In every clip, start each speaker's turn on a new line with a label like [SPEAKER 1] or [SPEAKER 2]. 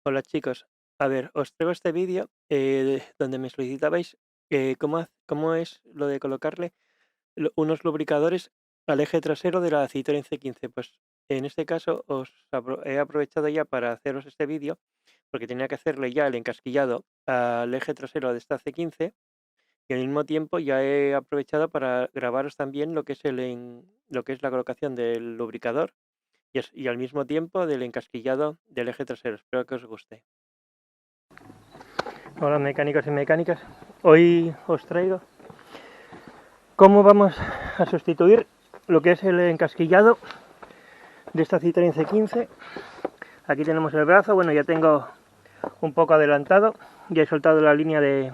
[SPEAKER 1] Hola chicos, a ver, os traigo este vídeo donde me solicitabais cómo es lo de colocarle unos lubricadores al eje trasero de la Citroën C15. Pues en este caso he aprovechado ya para haceros este vídeo porque tenía que hacerle ya el encasquillado al eje trasero de esta C15 y al mismo tiempo ya he aprovechado para grabaros también lo que es la colocación del lubricador y al mismo tiempo del encasquillado del eje trasero. Espero que os guste. Hola mecánicos y mecánicas, hoy os traigo cómo vamos a sustituir lo que es el encasquillado de esta Citroën C15. Aquí tenemos el brazo, bueno, ya tengo un poco adelantado, ya he soltado la línea de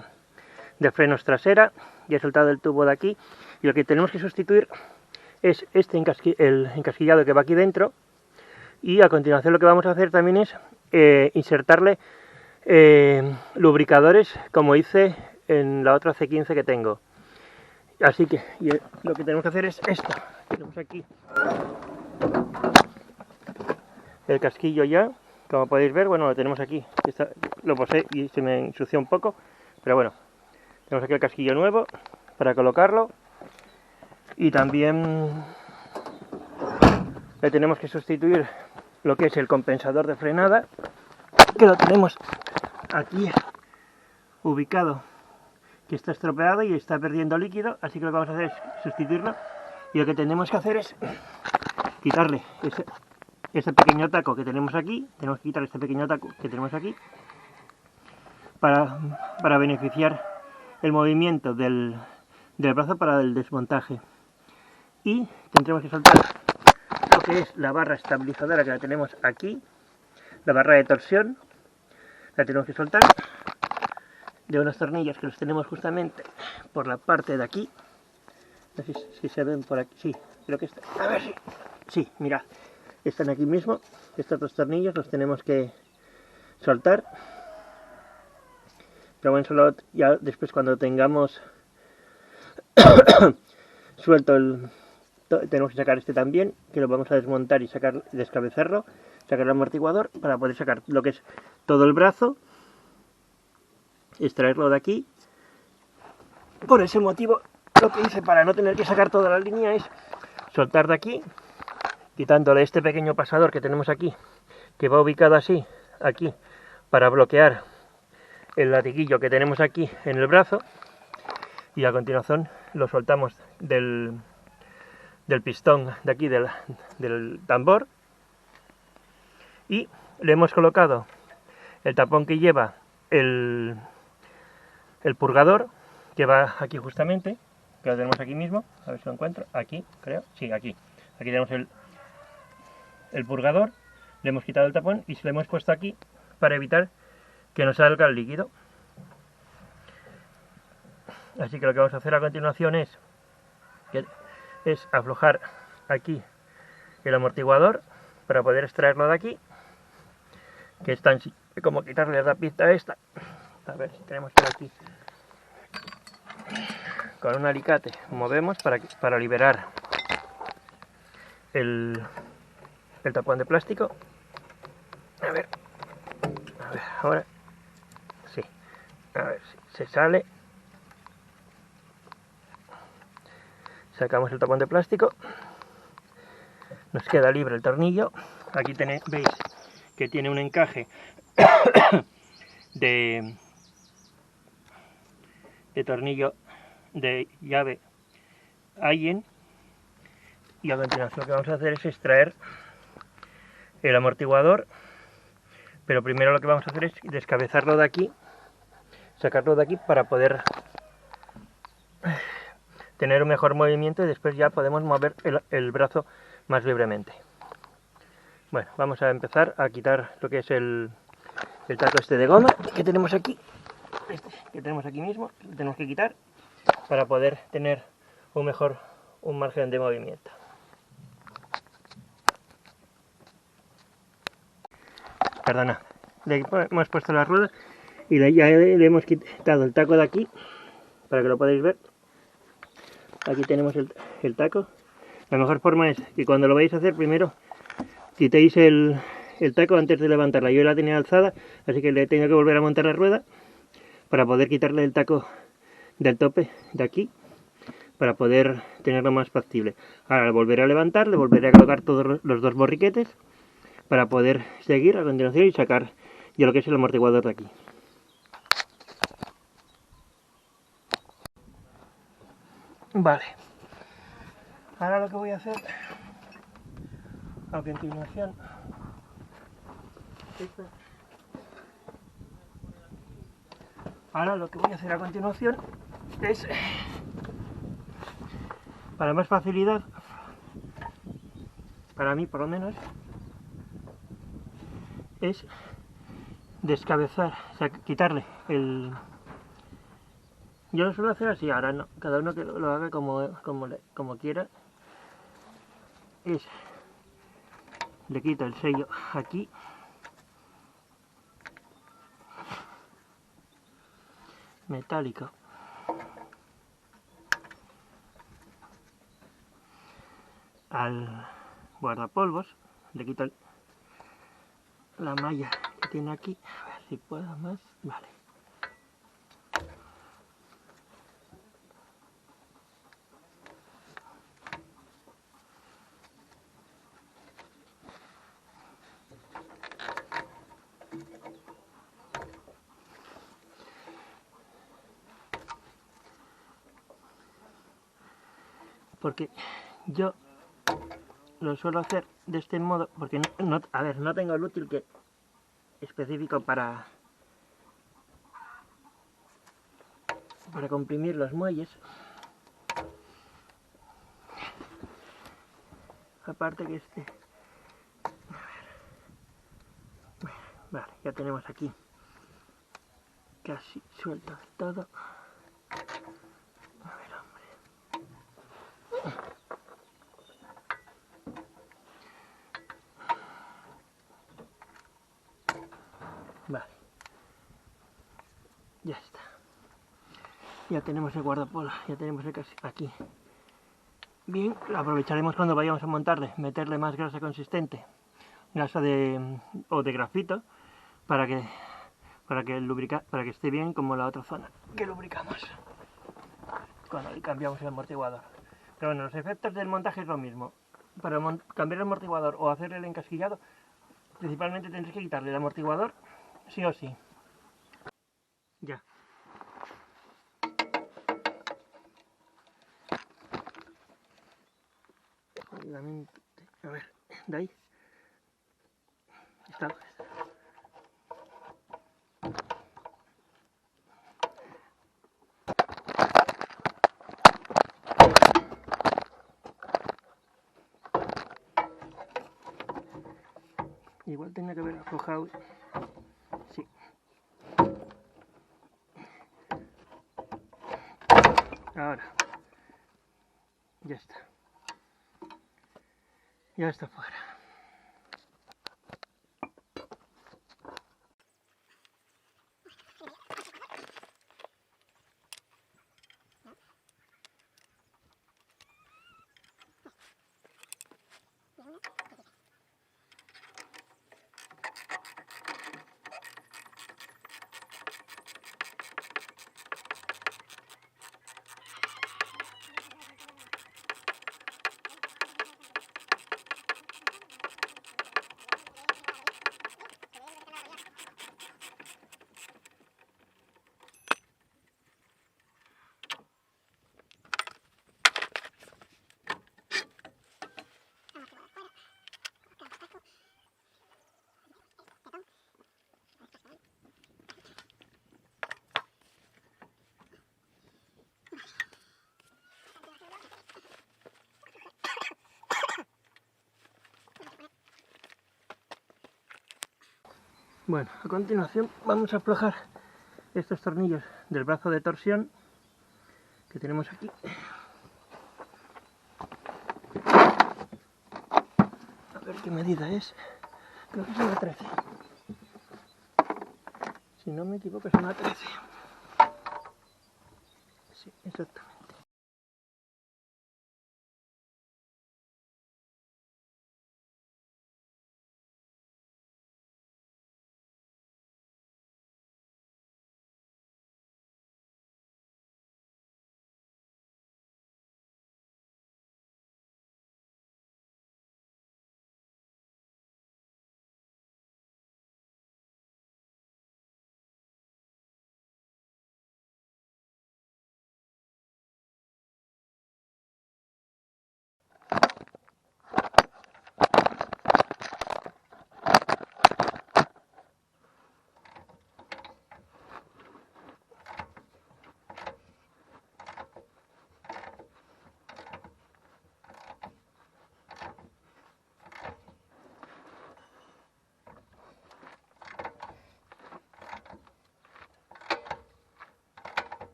[SPEAKER 1] frenos trasera, ya he soltado el tubo de aquí y lo que tenemos que sustituir es el encasquillado que va aquí dentro, y a continuación lo que vamos a hacer también es insertarle lubricadores como hice en la otra C15 que tengo. Así que lo que tenemos que hacer es esto. Tenemos aquí el casquillo ya, como podéis ver, bueno, lo tenemos aquí. Lo posé y se me ensució un poco, pero bueno, tenemos aquí el casquillo nuevo para colocarlo. Y también le tenemos que sustituir lo que es el compensador de frenada, que lo tenemos aquí ubicado, que está estropeado y está perdiendo líquido, así que lo que vamos a hacer es sustituirlo, y lo que tenemos que hacer es quitarle ese pequeño taco que tenemos aquí. Tenemos que quitar este pequeño taco que tenemos aquí para beneficiar el movimiento del brazo para el desmontaje, y tendremos que soltar lo que es la barra estabilizadora que la tenemos aquí, la barra de torsión, la tenemos que soltar de unos tornillos que los tenemos justamente por la parte de aquí. No sé si se ven por aquí. Sí, creo que está. A ver si. Sí, mirad. Están aquí mismo. Estos dos tornillos los tenemos que soltar. Pero bueno, solo ya después, cuando tengamos suelto tenemos que sacar este también, que lo vamos a desmontar y descabezarlo, sacar el amortiguador para poder sacar lo que es todo el brazo, extraerlo de aquí. Por ese motivo, lo que hice para no tener que sacar toda la línea es soltar de aquí, quitándole este pequeño pasador que tenemos aquí, que va ubicado así, aquí, para bloquear el latiguillo que tenemos aquí en el brazo, y a continuación lo soltamos del pistón de aquí, del tambor, y le hemos colocado el tapón que lleva el purgador, que va aquí justamente, que lo tenemos aquí mismo, a ver si lo encuentro, aquí creo, sí, aquí tenemos el purgador. Le hemos quitado el tapón y se lo hemos puesto aquí para evitar que nos salga el líquido. Así que lo que vamos a hacer a continuación es aflojar aquí el amortiguador para poder extraerlo de aquí, que es tan como quitarle la pista esta. A ver si tenemos por aquí. Con un alicate movemos para liberar el tapón de plástico. A ver, ahora sí, a ver si se sale. Sacamos el tapón de plástico, nos queda libre el tornillo. Aquí veis que tiene un encaje de tornillo de llave Allen, y a continuación lo que vamos a hacer es extraer el amortiguador, pero primero lo que vamos a hacer es descabezarlo de aquí, sacarlo de aquí para poder tener un mejor movimiento, y después ya podemos mover el brazo más libremente. Bueno, vamos a empezar a quitar lo que es el taco este de goma que tenemos aquí, mismo, lo tenemos que quitar para poder tener un margen de movimiento. Perdona, le hemos puesto las ruedas y ya le hemos quitado el taco de aquí para que lo podáis ver. Aquí tenemos el taco. La mejor forma es que cuando lo vais a hacer, primero quitéis el el taco antes de levantarla. Yo la tenía alzada, así que le he tenido que volver a montar la rueda para poder quitarle el taco del tope de aquí, para poder tenerlo más factible. Ahora le volveré a levantar, le volveré a colocar todos los dos borriquetes para poder seguir a continuación y sacar ya lo que es el amortiguador de aquí. Vale, ahora lo que voy a hacer a continuación es, para más facilidad, para mí por lo menos, es descabezar, o sea, quitarle el... Yo lo suelo hacer así, ahora no, cada uno que lo haga como quiera. Le quito el sello aquí, metálico, al guardapolvos, le quito la malla que tiene aquí, a ver si puedo más, vale. Porque yo lo suelo hacer de este modo, porque a ver, no tengo el útil que específico para comprimir los muelles. Aparte que vale, ya tenemos aquí casi suelto todo. A ver, hombre. Vale, ya está. Ya tenemos el guardapolvo, ya tenemos el casi aquí. Bien, lo aprovecharemos cuando vayamos a montarle, meterle más grasa consistente, grasa o de grafito, para que esté bien como la otra zona que lubricamos cuando le cambiamos el amortiguador. Pero bueno, los efectos del montaje es lo mismo. Para cambiar el amortiguador o hacer el encasquillado, principalmente tendréis que quitarle el amortiguador, sí o sí. Ya. A ver, de ahí. Está. Igual tenía que haber aflojado. Sí. Ahora. Ya está. Ya está fuera. Bueno, a continuación vamos a aflojar estos tornillos del brazo de torsión que tenemos aquí. A ver qué medida es. Creo que es una 13. Si no me equivoco es una 13. Sí, exactamente.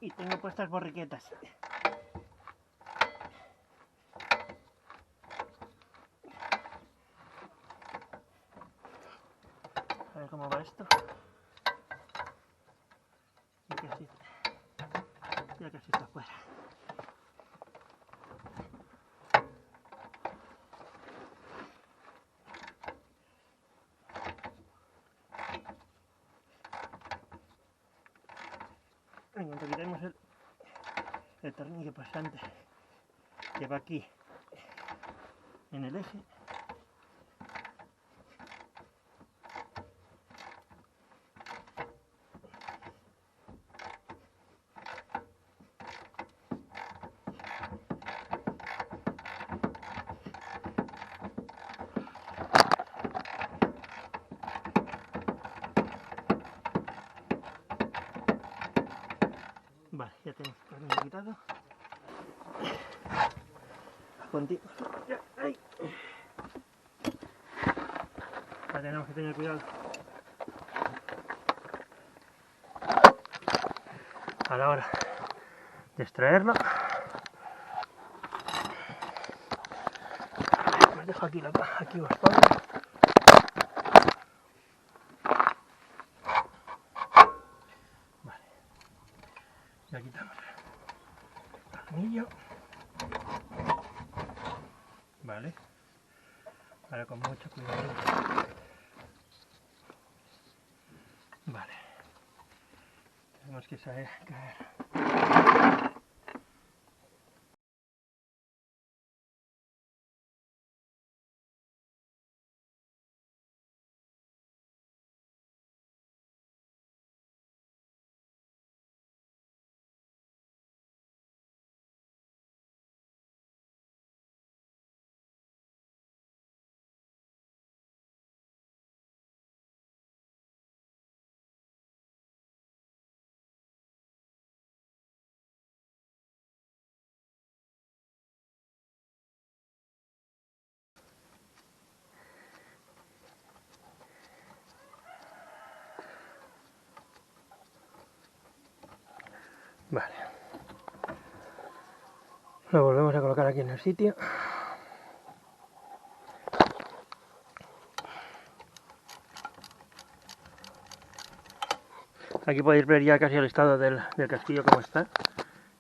[SPEAKER 1] y tengo puestas borriquetas. A ver cómo va esto. Ya casi está fuera. En cuanto quitemos el tornillo pasante que va aquí en el eje, vale, ya tenemos el tornillo quitado. Ya, ahí. Ya tenemos que tener cuidado a la hora de extraerlo. Os dejo aquí os pongo. Vale, ya quitamos el tornillo. Vale, ahora con mucho cuidado. Vale, tenemos que saber caer. Vale, lo volvemos a colocar aquí en el sitio. Aquí podéis ver ya casi el estado del casquillo como está,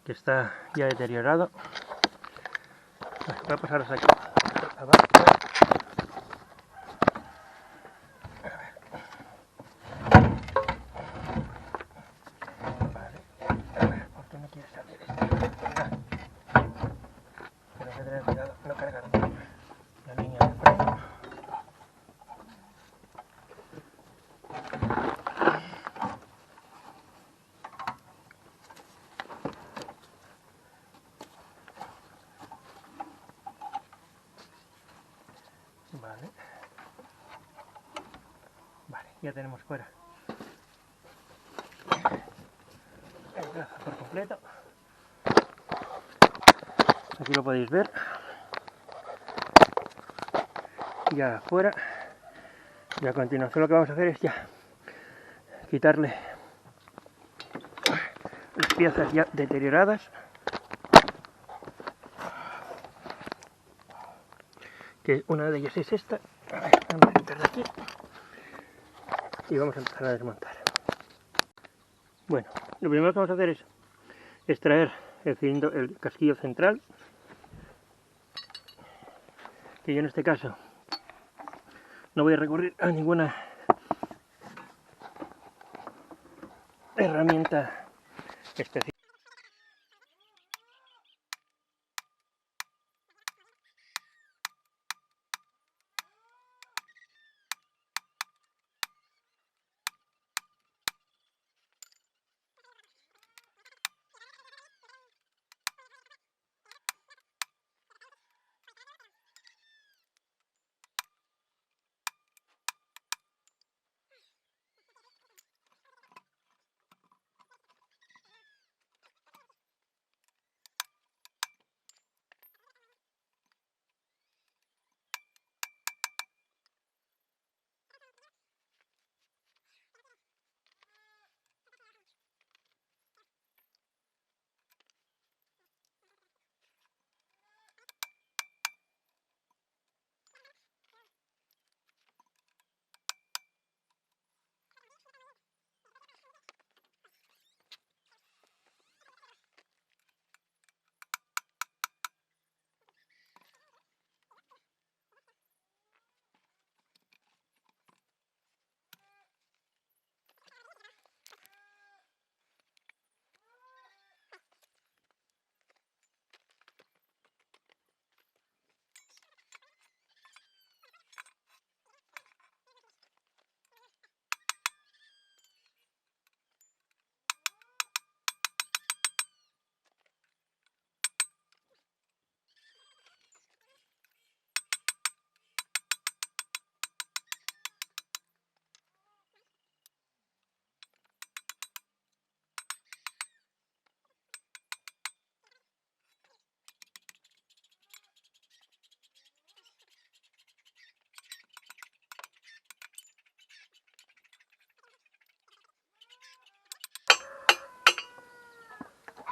[SPEAKER 1] que está ya deteriorado. Voy a pasaros aquí abajo. Vale, a ver, ¿por qué no quiere salir esto? Tengo que tener cuidado, no cargar la línea de freno. Vale. Vale, ya tenemos fuera el brazo por completo. Aquí lo podéis ver. Ya fuera. Y a continuación lo que vamos a hacer es ya quitarle las piezas ya deterioradas. Que una de ellas es esta. A ver, vamos a quitarla aquí. Y vamos a empezar a desmontar. Bueno, lo primero que vamos a hacer es extraer el casquillo central, que yo en este caso no voy a recurrir a ninguna herramienta especial.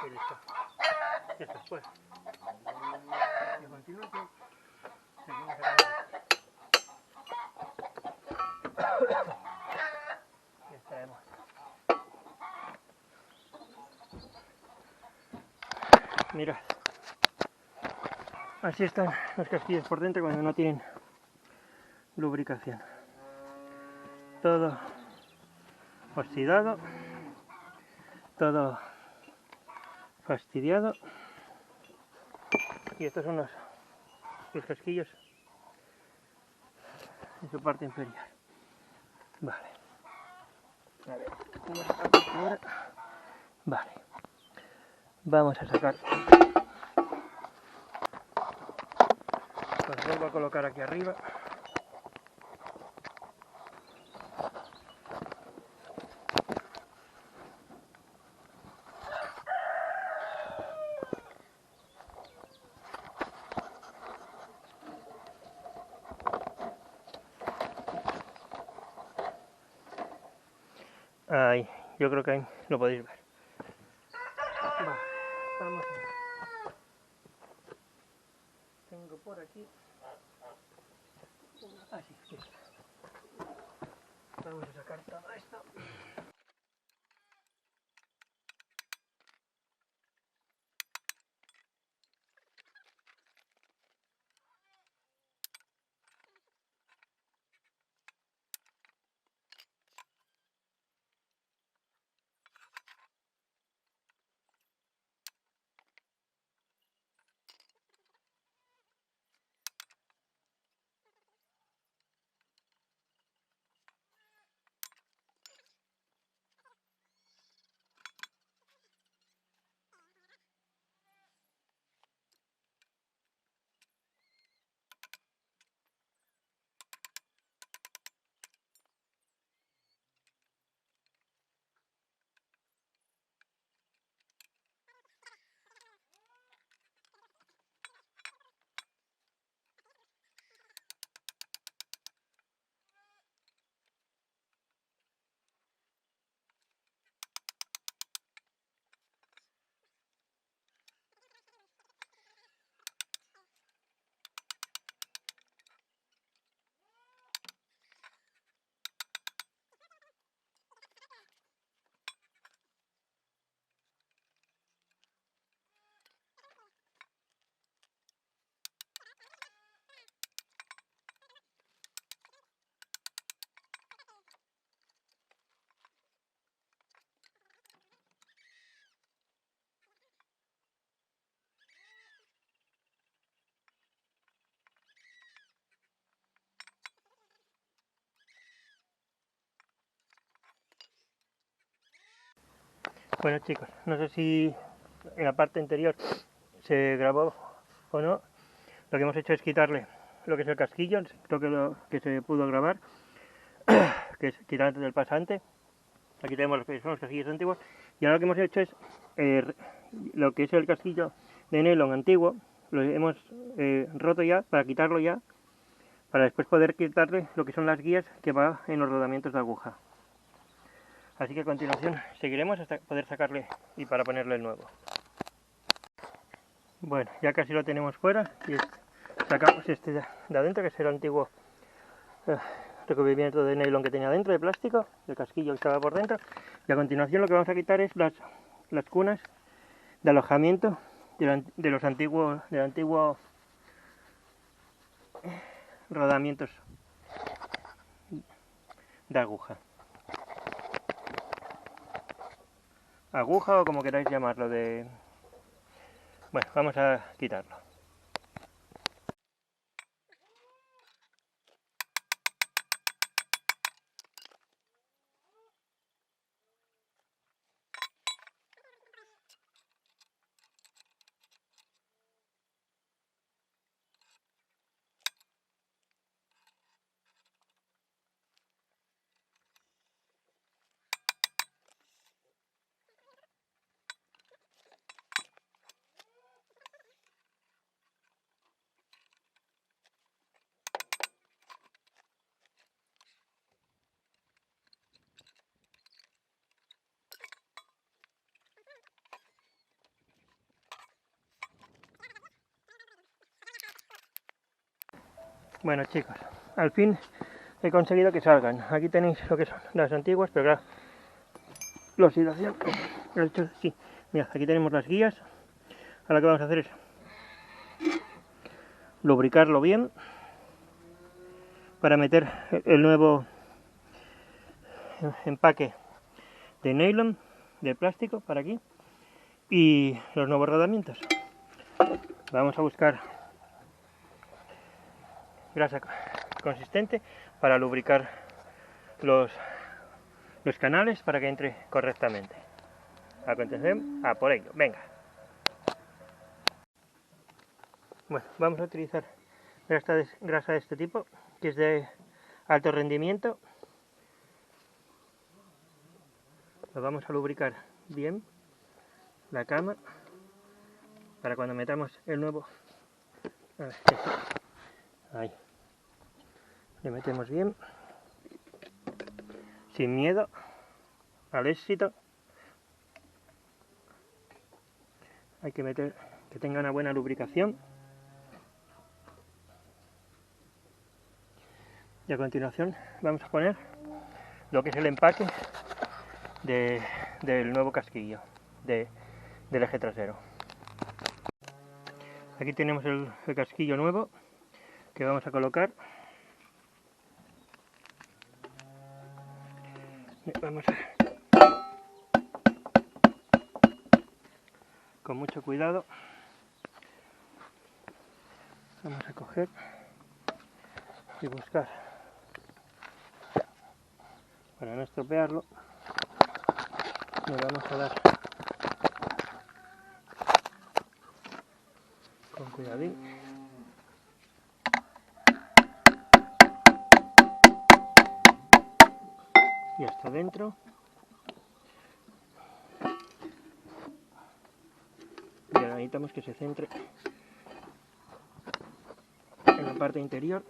[SPEAKER 1] Y listo. Y esto es pues. Y a continuación seguimos sacando. Y extraemos. Mirad. Así están los casquillos por dentro cuando no tienen lubricación. Todo oxidado, todo fastidiado. Y estos son los casquillos en su parte inferior. Vale. A ver, vamos a sacar esto ahora. Vale. Vamos a sacar. Los vuelvo a colocar aquí arriba. Ahí, yo creo que ahí lo podéis ver. Vale, vamos a ver. Tengo por aquí. Así, listo. Vamos a sacar todo esto. Bueno chicos, no sé si en la parte anterior se grabó o no. Lo que hemos hecho es quitarle lo que es el casquillo, creo que lo que se pudo grabar, que es quitar antes del pasante. Aquí tenemos los que son los casquillos antiguos. Y ahora lo que hemos hecho es lo que es el casquillo de nylon antiguo, lo hemos roto ya para quitarlo ya, para después poder quitarle lo que son las guías que va en los rodamientos de aguja. Así que a continuación seguiremos hasta poder sacarle y para ponerle el nuevo. Bueno, ya casi lo tenemos fuera y sacamos este de adentro, que es el antiguo recubrimiento de nylon que tenía dentro, de plástico, el casquillo que estaba por dentro. Y a continuación lo que vamos a quitar es las cunas de alojamiento de los antiguos rodamientos de aguja. Aguja o como queráis llamarlo. Bueno, vamos a quitarlo. Bueno chicos, al fin he conseguido que salgan. Aquí tenéis lo que son las antiguas, pero claro, la oxidación, sí, mirad, aquí tenemos las guías. Ahora lo que vamos a hacer es lubricarlo bien para meter el nuevo empaque de nylon, de plástico, para aquí, y los nuevos rodamientos. Vamos a buscar grasa consistente para lubricar los canales para que entre correctamente. A continuación, a por ello, venga. Bueno, vamos a utilizar grasa de este tipo, que es de alto rendimiento. Lo vamos a lubricar bien, la cama, para cuando metamos el nuevo. A ver, ahí. Le metemos bien, sin miedo al éxito. Hay que meter que tenga una buena lubricación. Y a continuación vamos a poner lo que es el empaque del nuevo casquillo del eje trasero. Aquí tenemos el casquillo nuevo que vamos a colocar. Vamos con mucho cuidado. Vamos a coger y buscar para no estropearlo. Le vamos a dar con cuidadín. Y hasta adentro. Y ahora necesitamos que se centre en la parte interior.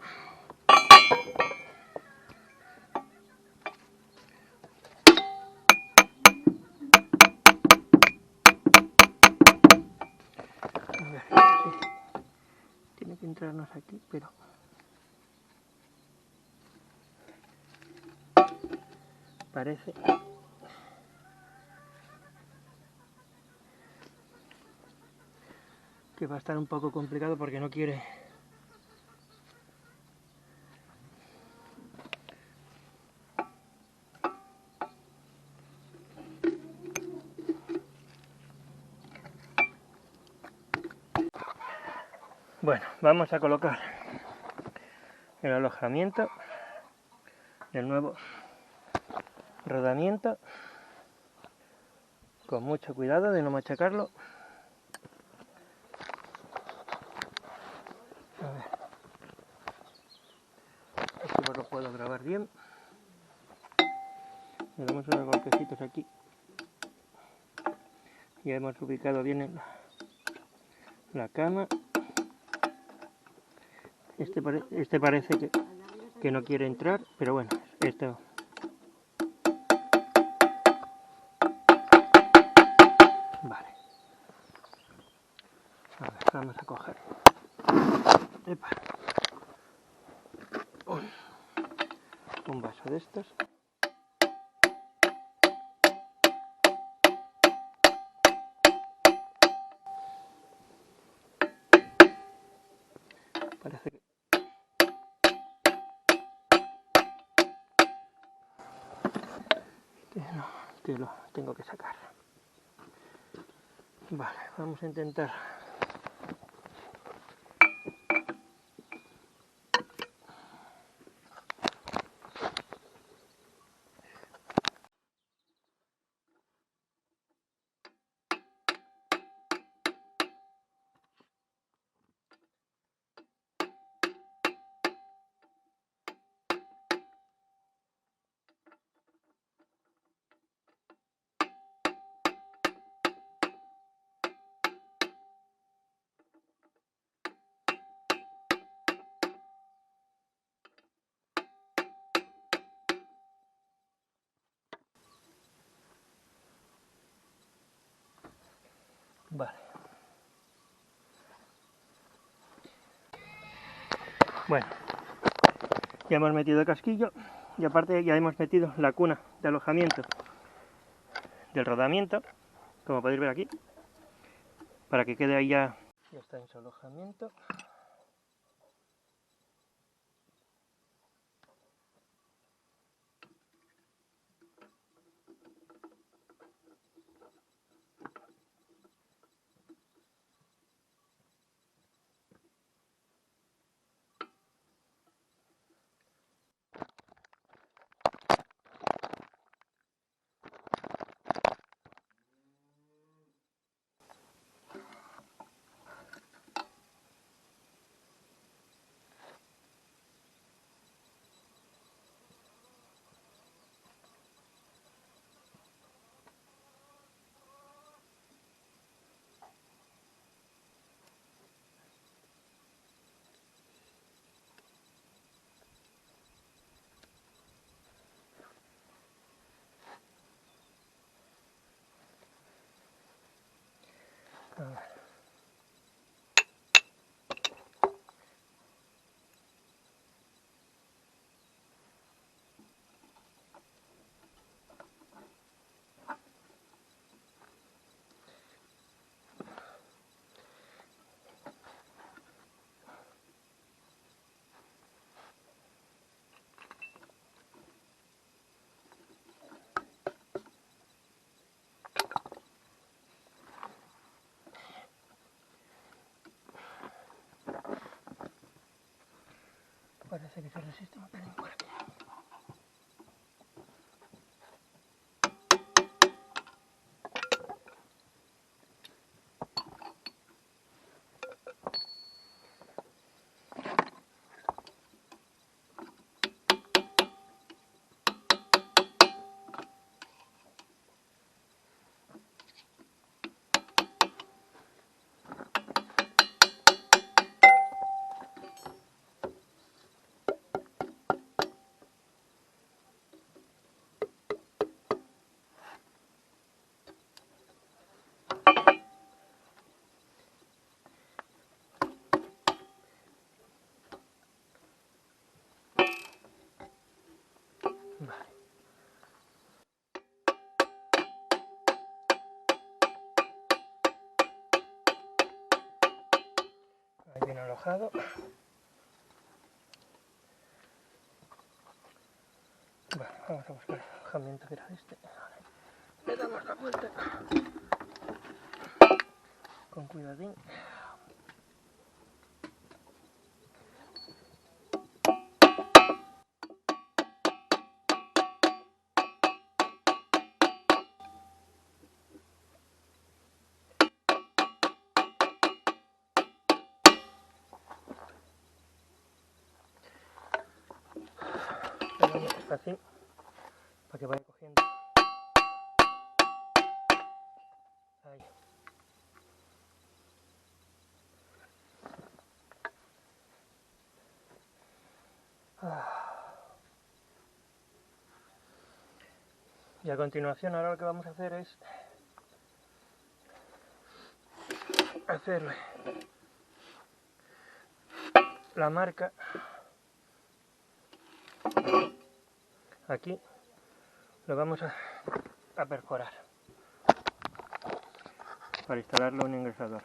[SPEAKER 1] A ver, sí. Tiene que entrarnos aquí, pero parece que va a estar un poco complicado porque no quiere. Bueno, vamos a colocar el alojamiento del nuevo rodamiento con mucho cuidado de no machacarlo. A ver, esto lo puedo grabar bien. Le damos unos golpecitos aquí. Ya hemos ubicado bien la cama. Este parece que no quiere entrar, pero bueno, esto. Vale. A ver, vamos a coger. Epa. Un vaso de estos. Parece que lo tengo que sacar. Vale, vamos a intentar. Vale. Bueno, Ya hemos metido el casquillo y aparte ya hemos metido la cuna de alojamiento del rodamiento, como podéis ver aquí, para que quede ahí ya está en su alojamiento. A ver. Parece que se resiste un pelín por aquí. Vale. Ahí viene alojado. Bueno, vamos a buscar el alojamiento que era este. Le damos la vuelta con cuidadín. Le damos así para que vaya cogiendo. Ahí. Y a continuación ahora lo que vamos a hacer es hacerle la marca aquí, lo vamos a perforar para instalarle un ingresador.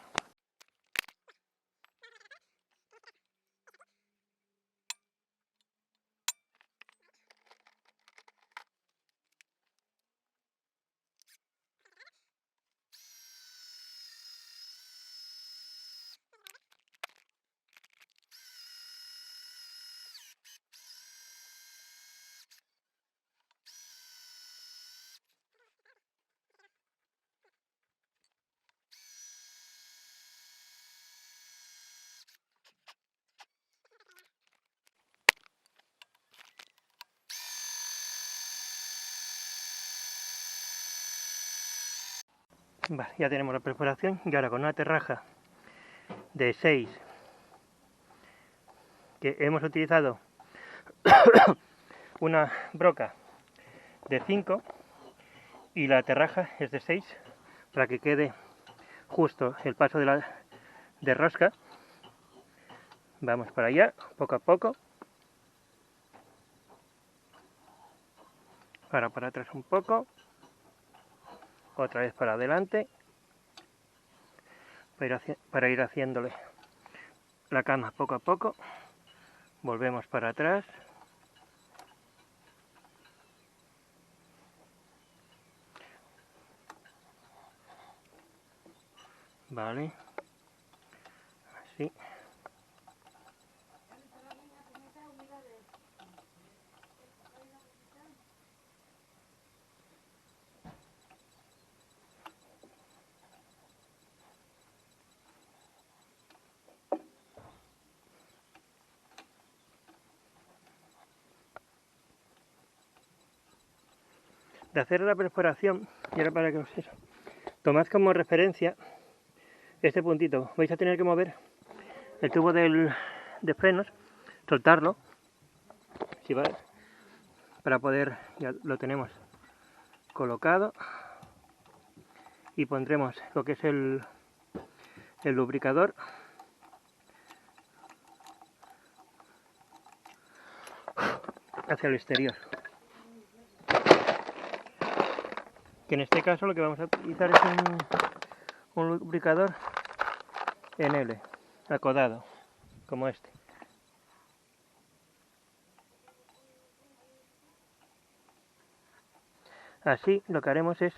[SPEAKER 1] Vale, ya tenemos la perforación y ahora con una terraja de 6 que hemos utilizado una broca de 5 y la terraja es de 6 para que quede justo el paso de rosca. Vamos para allá, poco a poco. Ahora para atrás un poco, otra vez para adelante, para ir haciéndole la cama poco a poco. Volvemos para atrás. Vale, así. De hacer la perforación, y ahora para que os eso, tomad como referencia este puntito. Vais a tener que mover el tubo de frenos, soltarlo, si va, para poder, ya lo tenemos colocado, y pondremos lo que es el lubricador. Hacia el exterior. Que en este caso lo que vamos a utilizar es un lubricador en L, acodado, como este. Así lo que haremos es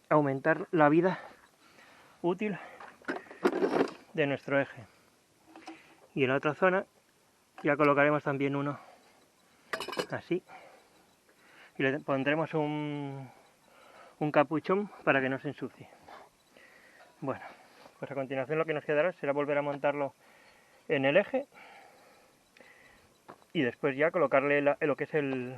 [SPEAKER 1] aumentar la vida útil de nuestro eje. Y en la otra zona ya colocaremos también uno así. Y le pondremos un capuchón para que no se ensucie. Bueno, pues a continuación lo que nos quedará será volver a montarlo en el eje y después ya colocarle lo que es el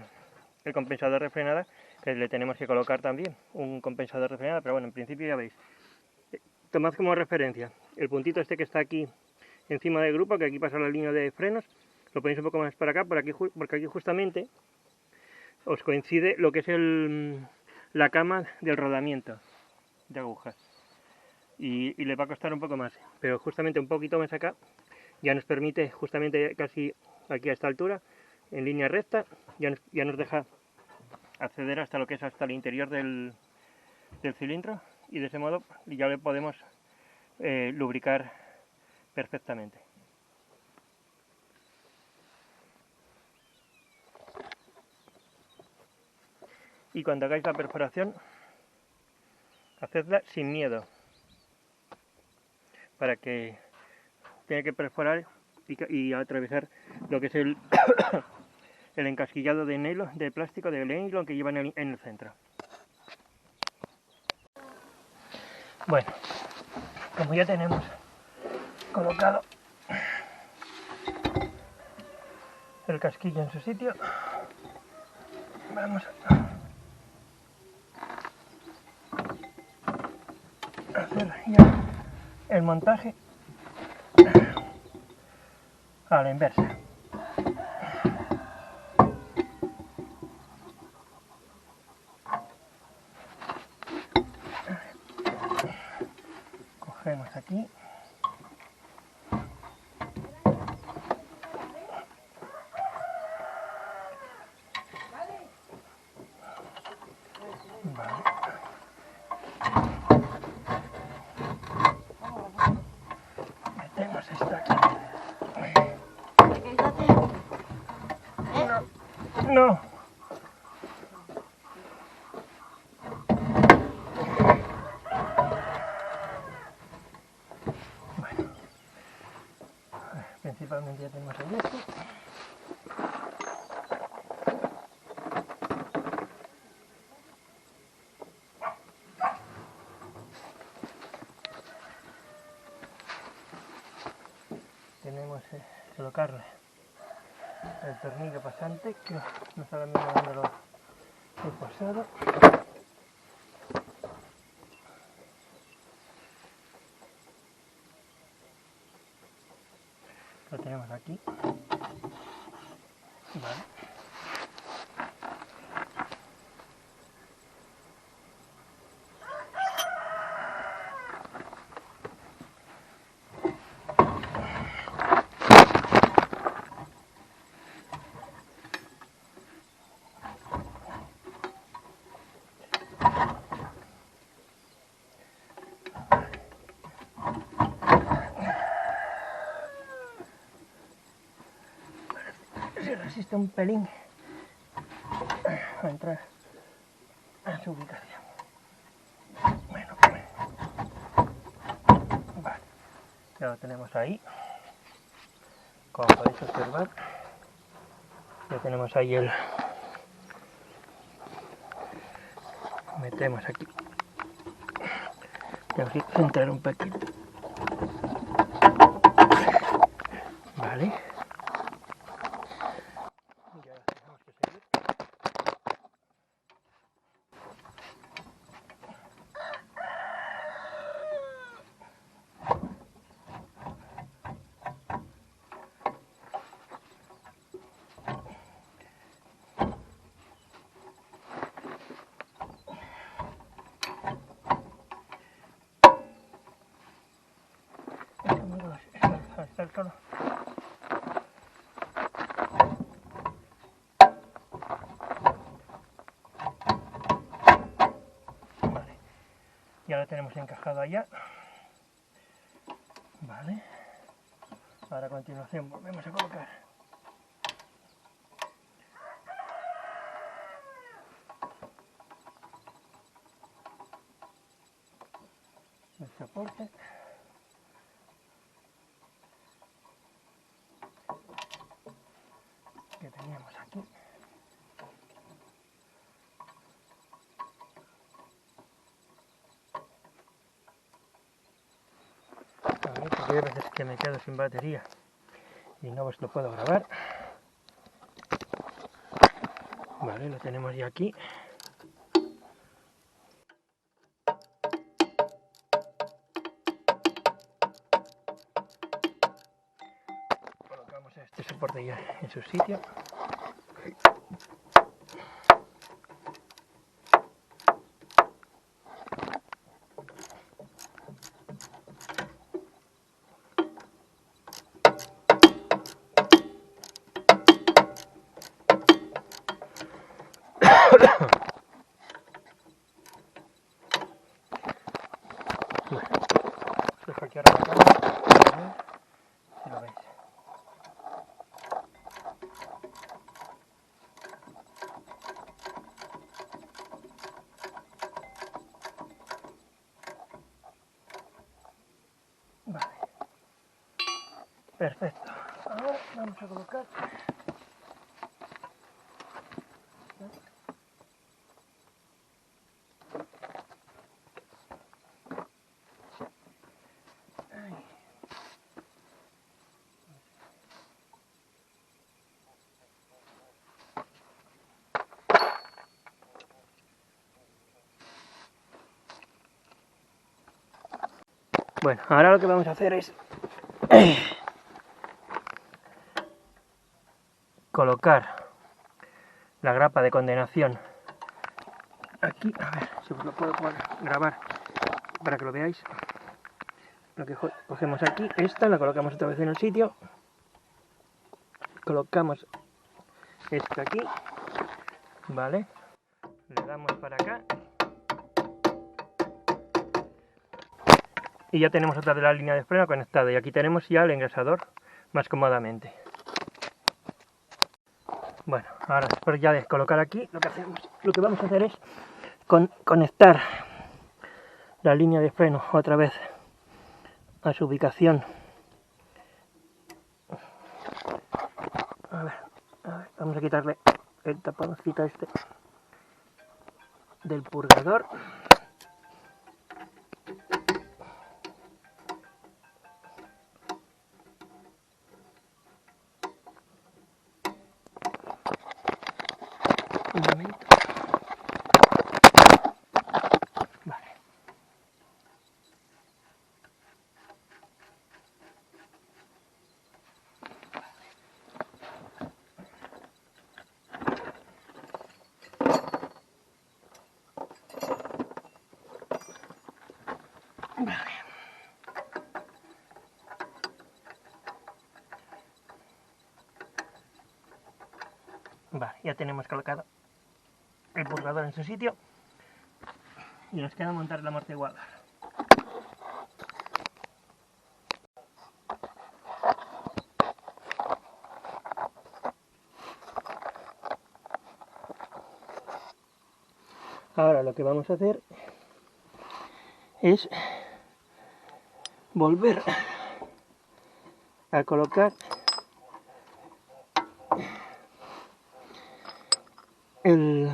[SPEAKER 1] compensador de frenada, que le tenemos que colocar también un compensador de frenada, pero bueno, en principio ya veis. Tomad como referencia el puntito este que está aquí encima del grupo, que aquí pasa la línea de frenos, lo ponéis un poco más para acá, porque aquí justamente os coincide lo que es la cama del rodamiento de agujas. Y le va a costar un poco más, pero justamente un poquito más acá ya nos permite, justamente casi aquí a esta altura, en línea recta, ya nos deja acceder hasta lo que es hasta el interior del cilindro, y de ese modo ya le podemos lubricar perfectamente. Y cuando hagáis la perforación, hacedla sin miedo, para que tenga que perforar y atravesar lo que es el encasquillado de plástico de nylon que llevan en el centro. Bueno, como ya tenemos colocado el casquillo en su sitio, vamos a hacer ya el montaje a la inversa. Cogemos aquí. Vale. Metemos esto aquí. No. Bueno. Principalmente ya tenemos el esto. Tenemos que colocarle el tornillo pasante, que nos está dándolo el pasado. Lo tenemos aquí. Vale. se resiste un pelín a entrar a su ubicación. Bueno, vale, ya lo tenemos ahí, como podéis observar. Ya tenemos ahí el... Metemos aquí. Tenemos que centrar un poquito. Vale. Y ahora tenemos que seguir. Está el solo. Vale. Ya lo tenemos encajado allá. Vale. Ahora a continuación volvemos a colocar el soporte. Que teníamos aquí. A ver, porque hay veces que me quedo sin batería y no os lo puedo grabar. Vale, lo tenemos ya aquí. Colocamos este soporte ya en su sitio. Bueno, os dejo aquí ahora la cámara, a ver si lo veis. Vale, perfecto. Ahora vamos a colocar bueno, ahora lo que vamos a hacer es colocar la grapa de condenación aquí. A ver si os lo puedo grabar para que lo veáis. Lo que cogemos aquí, esta la colocamos otra vez en el sitio, colocamos esta aquí, vale, le damos para acá y ya tenemos otra de la línea de freno conectada, y aquí tenemos ya el engrasador más cómodamente. Bueno, ahora después ya de colocar aquí, lo que vamos a hacer es conectar la línea de freno otra vez a su ubicación. A ver, vamos a quitarle el taponcito este del purgador. Un momento. Vale. Vale. Vale, ya tenemos colocado el purgador en su sitio y nos queda montar el amortiguador. Ahora lo que vamos a hacer es volver a colocar el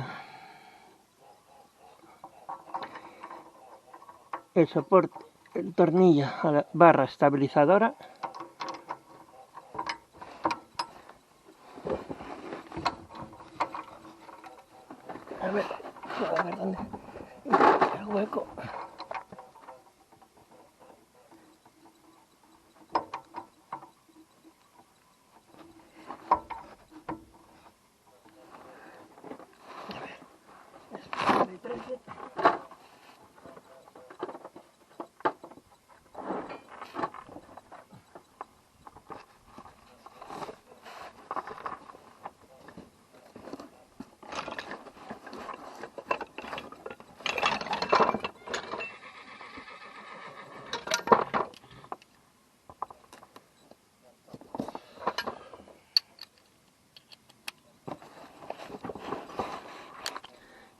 [SPEAKER 1] soporte, el tornillo a la barra estabilizadora. A ver dónde el hueco.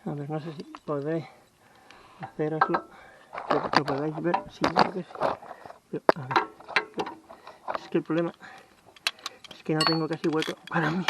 [SPEAKER 1] A ver, no sé si podréis haceroslo, que lo podáis ver, sí, creo que sí. Pero, a ver, es que el problema es que no tengo casi hueco para mí.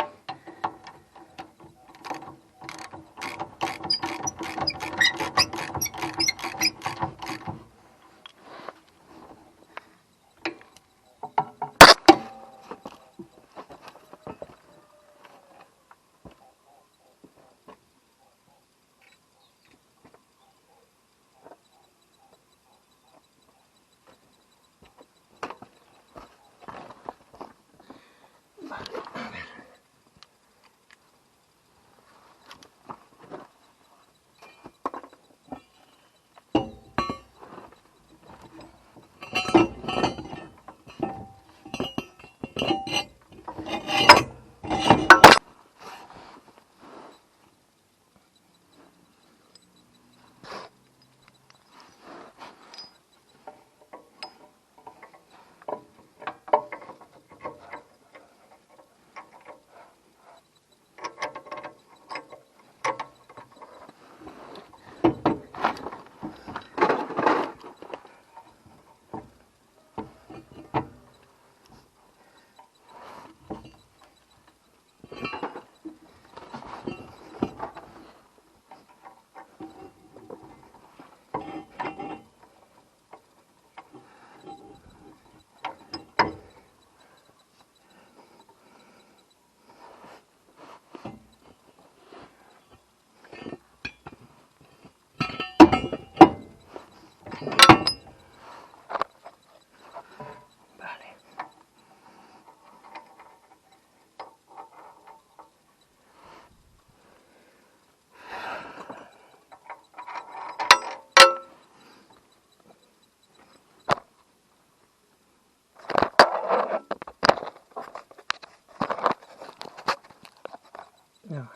[SPEAKER 1] No, no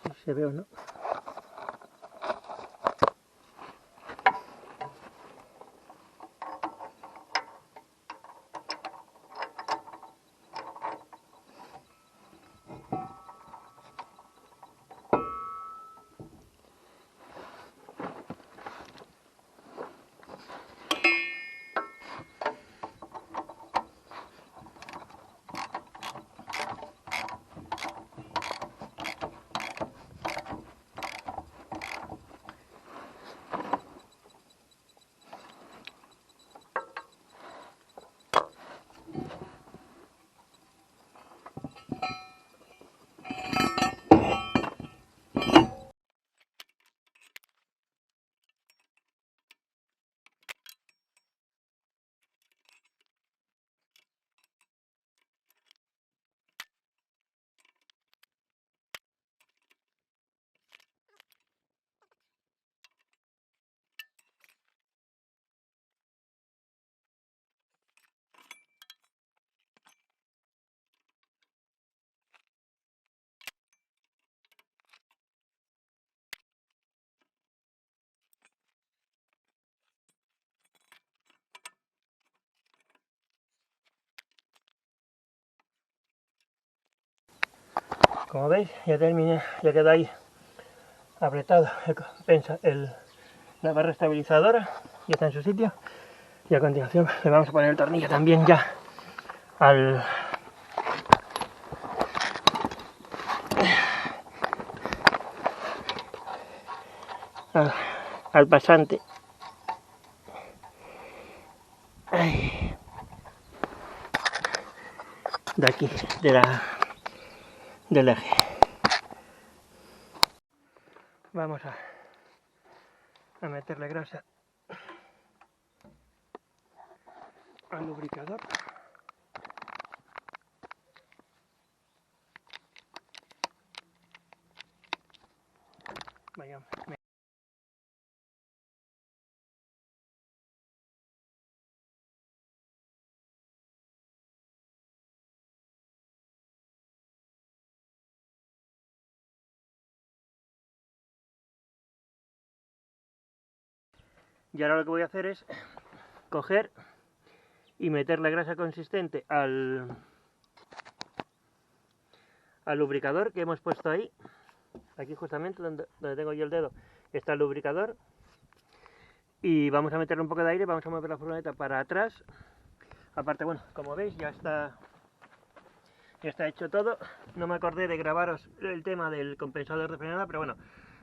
[SPEAKER 1] sé si se ve o no. Como veis, ya terminé, ya queda ahí apretado la barra estabilizadora, ya está en su sitio, y a continuación le vamos a poner el tornillo también ya al pasante. Ay. De aquí, del eje. Vamos a meterle grasa al lubricador. Vaya, y ahora lo que voy a hacer es coger y meter la grasa consistente al lubricador que hemos puesto ahí. Aquí justamente donde tengo yo el dedo está el lubricador. Y vamos a meterle un poco de aire, vamos a mover la furgoneta para atrás. Aparte, bueno, como veis ya está hecho todo. No me acordé de grabaros el tema del compensador de frenada, pero bueno,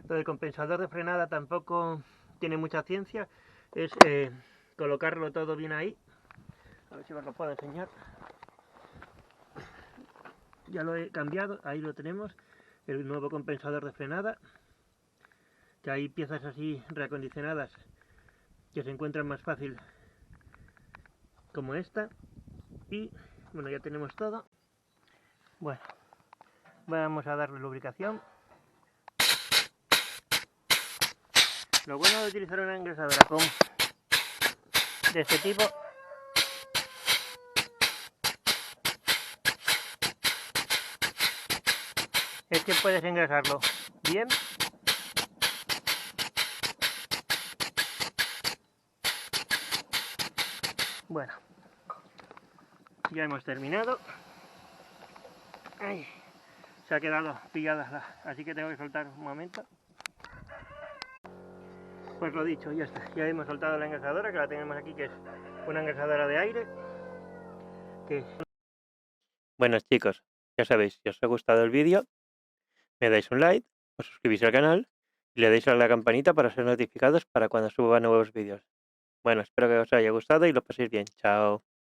[SPEAKER 1] lo del compensador de frenada tampoco tiene mucha ciencia. Es colocarlo todo bien ahí. A ver si os lo puedo enseñar. Ya lo he cambiado, ahí lo tenemos, el nuevo compensador de frenada. Que hay piezas así reacondicionadas que se encuentran más fácil, como esta. Y bueno, ya tenemos todo. Bueno, vamos a darle lubricación. Lo bueno de utilizar una engrasadora de este tipo es que puedes engrasarlo bien Bueno, ya hemos terminado. Ay, se ha quedado pillada, así que tengo que soltar un momento. Pues lo dicho, ya está. Ya hemos soltado la engrasadora, que la tenemos aquí, que es una engrasadora de aire. Bueno, chicos, ya sabéis, si os ha gustado el vídeo, me dais un like, os suscribís al canal y le dais a la campanita para ser notificados para cuando suba nuevos vídeos. Bueno, espero que os haya gustado y lo paséis bien. Chao.